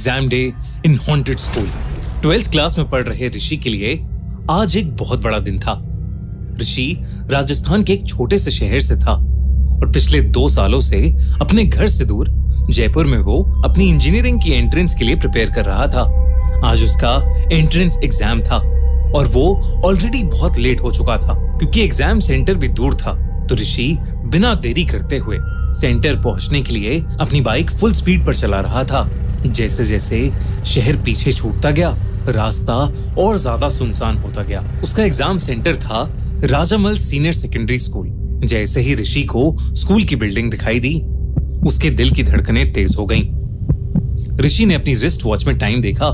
Exam day in haunted school. 12th class में पढ़ रहे ऋषि के लिए आज एक बहुत बड़ा दिन था। ऋषि राजस्थान के एक छोटे से शहर से था और पिछले 2 सालों से अपने घर से दूर जयपुर में वो अपनी इंजीनियरिंग की एंट्रेंस के लिए प्रिपेयर कर रहा था। आज उसका एंट्रेंस एग्जाम था और वो ऑलरेडी बहुत लेट हो चुका था क्योंकि एग्जाम सेंटर भी दूर था। तो ऋषि बिना देरी करते हुए सेंटर पहुंचने के लिए अपनी बाइक फुल स्पीड पर चला रहा था। जैसे जैसे शहर पीछे छूटता गया, रास्ता और ज्यादा सुनसान होता गया। उसका एग्जाम सेंटर था राजामल सीनियर सेकेंडरी स्कूल। जैसे ही ऋषि को स्कूल की बिल्डिंग दिखाई दी, उसके दिल की धड़कनें तेज हो गईं। ऋषि ने अपनी रिस्ट वॉच में टाइम देखा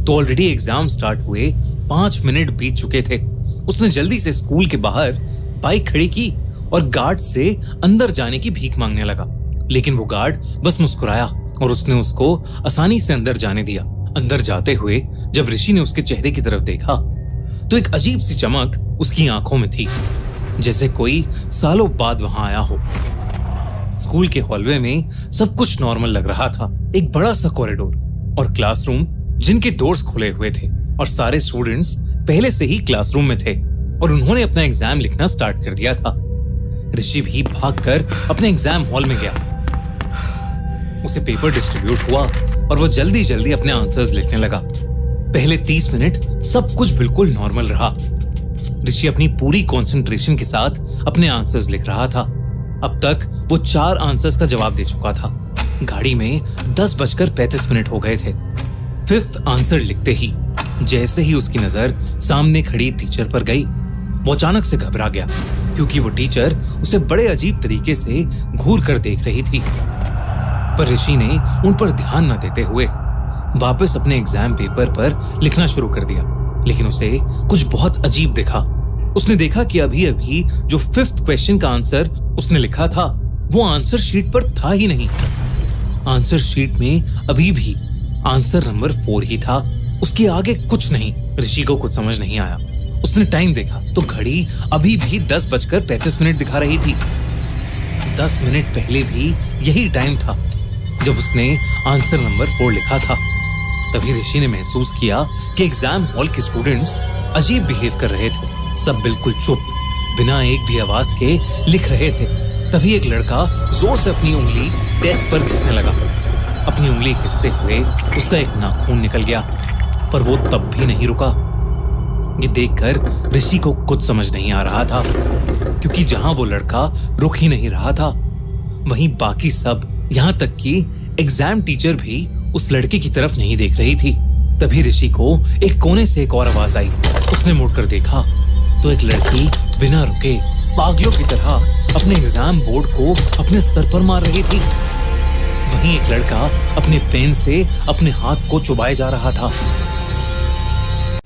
तो ऑलरेडी एग्जाम स्टार्ट हुए 5 मिनट बीत चुके थे। उसने जल्दी से स्कूल के बाहर बाइक खड़ी की और गार्ड से अंदर जाने की भीख मांगने लगा, लेकिन वो गार्ड बस मुस्कुराया और उसने उसको आसानी से अंदर जाने दिया। अंदर जाते हुए जब ऋषि ने उसके चेहरे की तरफ देखा तो एक अजीब सी चमक उसकी आंखों में थी, जैसे कोई सालों बाद वहां आया हो। स्कूल के हॉलवे में सब कुछ नॉर्मल लग रहा था। एक बड़ा सा कॉरिडोर और क्लासरूम जिनके डोर्स खुले हुए थे और सारे स्टूडेंट्स पहले से ही क्लासरूम में थे और उन्होंने अपना एग्जाम लिखना स्टार्ट कर दिया था। ऋषि भी भागकर अपने एग्जाम हॉल में गया। उसे पेपर डिस्ट्रीब्यूट हुआ और वो जल्दी जल्दी अपने आंसर्स लिखने लगा। पहले 30 मिनट सब कुछ बिल्कुल नॉर्मल रहा। ऋषि अपनी पूरी कंसंट्रेशन के साथ अपने आंसर्स लिख रहा था। अब तक वो 4 आंसर्स का जवाब दे चुका था। घड़ी में 10:35 हो गए थे। 5th आंसर लिखते ही जैसे ही उसकी नजर सामने खड़ी टीचर पर गई, वो अचानक से घबरा गया क्योंकि वो टीचर उसे बड़े अजीब तरीके से घूर कर देख रही थी। पर ऋषि ने उन पर ध्यान न देते हुए वापस अपने एग्जाम पेपर पर लिखना शुरू कर दिया, लेकिन उसे कुछ बहुत अजीब दिखा। उसने देखा कि अभी अभी जो 5th क्वेश्चन का आंसर उसने लिखा था वो आंसर शीट पर था ही नहीं। आंसर शीट में अभी भी आंसर नंबर 4 ही था, उसके आगे कुछ नहीं। ऋषि को कुछ समझ नहीं आया। उसने टाइम देखा तो घड़ी अभी भी 10:35 दिखा रही थी। 10 मिनट पहले भी यही टाइम था जब उसने आंसर नंबर 4 लिखा था। तभी ऋषि ने महसूस किया कि एग्जाम हॉल के स्टूडेंट्स अजीब बिहेव कर रहे थे। सब बिल्कुल चुप, बिना एक भी आवाज के लिख रहे थे। तभी एक लड़का जोर से अपनी उंगली डेस्क पर घिसने लगा। अपनी उंगली घिसते हुए उसका एक नाखून निकल गया, पर वो तब भी नहीं रुका। ये देखकर ऋषि को कुछ समझ नहीं आ रहा था क्योंकि जहां वो लड़का रुक ही नहीं रहा था, वहीं बाकी सब, यहां तक कि एग्जाम टीचर भी उस लड़के की तरफ नहीं देख रही थी। तभी ऋषि को एक कोने से एक और आवाज आई। उसने मुड़कर देखा तो एक लड़की बिना रुके पागलों की तरह अपने एग्जाम बोर्ड को अपने सर पर मार रही थी। वहीं एक लड़का अपने पेन से अपने हाथ को चुभाए जा रहा था।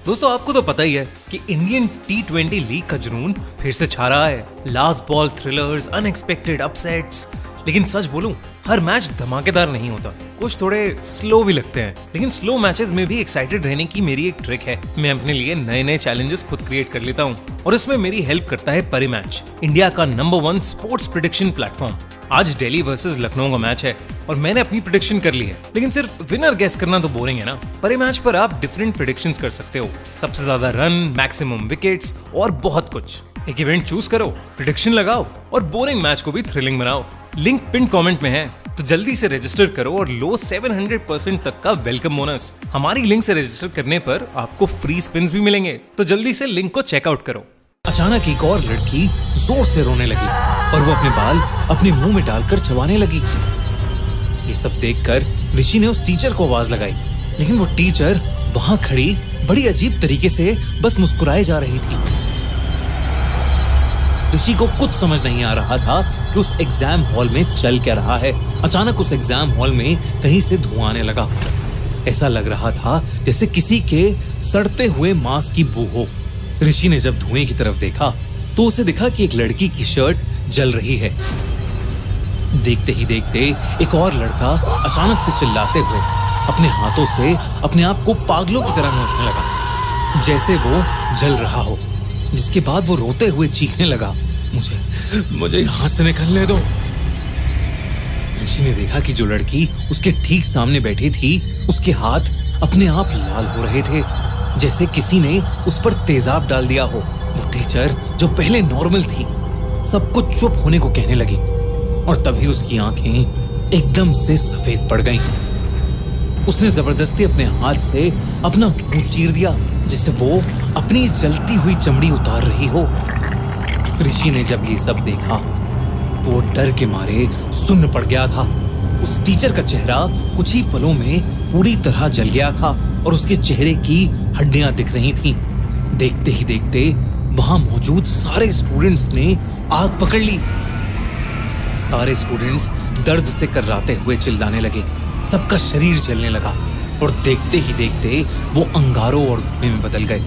दोस्तों, आपको तो पता ही है कि इंडियन T20 लीग का जुनून फिर से छा रहा है। Last ball thrillers, unexpected upsets. लेकिन सच बोलूं, हर मैच धमाकेदार नहीं होता, कुछ थोड़े स्लो भी लगते हैं। लेकिन स्लो मैचेस में भी एक्साइटेड रहने की मेरी एक ट्रिक है। मैं अपने लिए नए नए चैलेंजेस खुद क्रिएट कर लेता हूँ और इसमें मेरी हेल्प करता है परिमैच, इंडिया का नंबर 1 स्पोर्ट्स प्रेडिक्शन प्लेटफॉर्म। आज दिल्ली वर्सेस लखनऊ का मैच है और मैंने अपनी प्रेडिक्शन कर ली है, लेकिन सिर्फ विनर गैस करना तो बोरिंग है ना। परिमैच पर आप डिफरेंट प्रेडिक्शंस कर सकते हो, सबसे ज्यादा रन, मैक्सिमम विकेट्स और बहुत कुछ। एक इवेंट चूज करो, प्रेडिक्शन लगाओ और बोरिंग मैच को भी थ्रिलिंग बनाओ। लिंक पिन कमेंट में है, तो जल्दी से रजिस्टर करो और लो 700% तक का वेलकम बोनस। हमारी लिंक से रजिस्टर करने पर आपको फ्री स्पिन्स भी मिलेंगे, तो जल्दी से लिंक को चेकआउट करो। अचानक एक और लड़की जोर से रोने लगी और वो अपने बाल अपने मुंह में डालकर चबाने लगी। ये सब देखकर ऋषि ने उस टीचर को आवाज लगाई, लेकिन वो टीचर वहां खड़ी बड़ी अजीब तरीके से बस मुस्कुराए जा रही थी। ऋषि को कुछ समझ नहीं आ रहा था कि उस एग्जाम हॉल में चल क्या रहा है। अचानक उस एग्जाम हॉल में कहीं से धुआं आने लगा। ऐसा लग रहा था जैसे किसी के सड़ते हुए मांस की बू हो। ऋषि ने जब धुएं की तरफ देखा तो उसे दिखा कि एक लड़की की शर्ट जल रही है। देखते ही देखते एक और लड़का अचानक से चिल्लाते हुए अपने हाथों से अपने आप को पागलों की तरह नोचने लगा, जैसे वो जल रहा हो। जिसके बाद वो रोते हुए चीखने लगा, मुझे यहाँ से निकलने दो। ऋषि ने देखा कि जो लड़की उसके ठीक सामने बैठी थी, उसके हाथ अपने आप लाल हो रहे थे, जैसे किसी ने उस पर तेजाब डाल दिया हो। वो टीचर जो पहले नॉर्मल थी, सबको चुप होने को कहने लगी और तभी उसकी आंखें एकदम से सफेद पड़ गईं। उसने जबरदस्ती अपने हाथ से अपना मुंह चीर दिया, जैसे वो अपनी जलती हुई चमड़ी उतार रही हो। ऋषि ने जब ये सब देखा तो वो डर के मारे सुन्न पड़ गया था। उस टीचर का चेहरा कुछ ही पलों में पूरी तरह जल गया था और उसके चेहरे की हड्डियां दिख रही थीं। देखते ही देखते वहां मौजूद सारे स्टूडेंट्स ने आग पकड़ ली। सारे स्टूडेंट्स दर्द से कर्राते हुए चिल्लाने लगे, सबका शरीर जलने लगा और देखते ही देखते वो अंगारों और धुएं में बदल गए।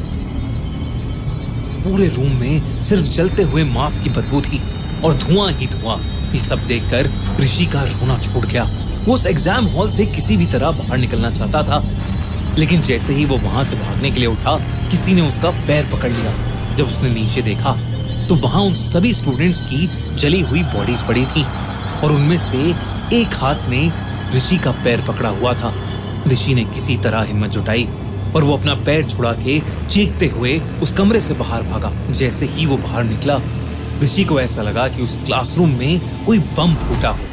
पूरे रूम में सिर्फ जलते हुए मांस की बदबू थी और धुआं ही धुआं। ये सब देखकर ऋषि का रोना छूट गया। वो उस एग्जाम हॉल से किसी भी तरह बाहर निकलना चाहता था, लेकिन जैसे ही वो वहां से भागने के लिए उठा, किसी ने उसका पैर पकड़ लिया। जब उसने नीचे देखा तो वहां उन सभी स्टूडेंट्स की जली हुई बॉडीज पड़ी थी और उनमें से एक हाथ ने ऋषि का पैर पकड़ा हुआ था। ऋषि ने किसी तरह हिम्मत जुटाई और वो अपना पैर छुड़ा के चीखते हुए उस कमरे से बाहर भागा। जैसे ही वो बाहर निकला, ऋषि को ऐसा लगा कि उस क्लासरूम में कोई बम फूटा हो।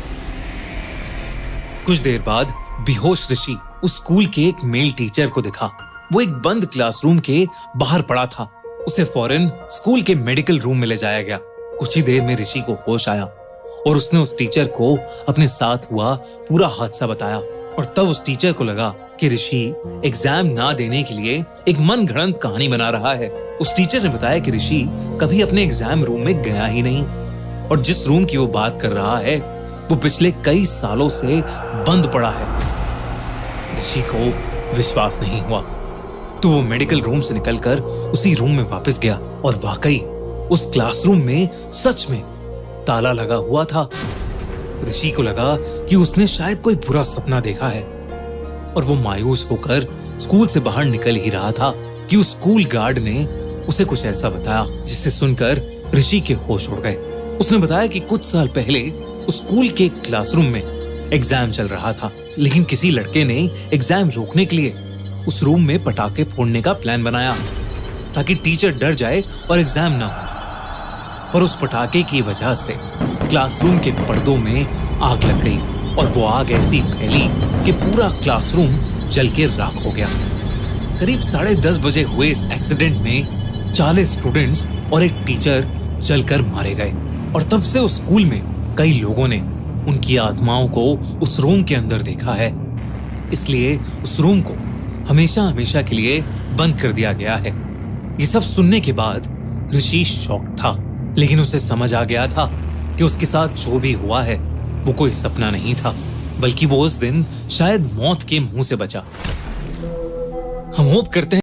कुछ देर बाद बेहोश ऋषि उस स्कूल के एक मेल टीचर को दिखा। वो एक बंद क्लासरूम के बाहर पड़ा था। उसे फौरन स्कूल के मेडिकल रूम में ले जाया गया। कुछ ही देर में ऋषि को होश आया और उसने उस टीचर को अपने साथ हुआ पूरा हादसा बताया। और तब उस टीचर को लगा कि ऋषि एग्जाम ना देने के लिए एक मनगढ़ंत कहानी बना रहा है। उस टीचर ने बताया कि ऋषि कभी अपने एग्जाम रूम में गया ही नहीं और जिस रूम की वो बात कर रहा है वो पिछले कई सालों से बंद पड़ा है। ऋषि को विश्वास नहीं हुआ तो वो मेडिकल रूम से निकलकर उसी रूम में वापस गया और वाकई उस क्लासरूम में सच में ताला लगा हुआ था। ऋषि को लगा कि उसने शायद कोई बुरा सपना देखा है और वो मायूस होकर स्कूल से बाहर निकल ही रहा था कि उस स्कूल गार्ड ने उसे कुछ ऐसा बताया जिसे सुनकर ऋषि के होश उड़ गए। उसने बताया कि कुछ साल पहले उस स्कूल के क्लासरूम में एग्जाम चल रहा था, लेकिन किसी लड़के ने एग्जाम रोकने के लिए उस रूम में पटाखे फोड़ने का प्लान बनाया ताकि टीचर डर जाए और एग्जाम ना हो। पर उस पटाखे की वजह से क्लासरूम के पर्दों में आग लग गई और वो आग ऐसी फैली कि पूरा क्लासरूम जल के राख हो गया। करीब 10:30 बजे हुए इस एक्सीडेंट में 40 स्टूडेंट्स और एक टीचर जलकर मारे गए और तब से उस स्कूल में कई लोगों ने उनकी आत्माओं को उस रूम के अंदर देखा है। इसलिए उस रूम को हमेशा हमेशा के लिए बंद कर दिया गया है। ये सब सुनने के बाद ऋषि शॉक था, लेकिन उसे समझ आ गया था कि उसके साथ जो भी हुआ है वो कोई सपना नहीं था, बल्कि वो उस दिन शायद मौत के मुंह से बचा। हम होप करते हैं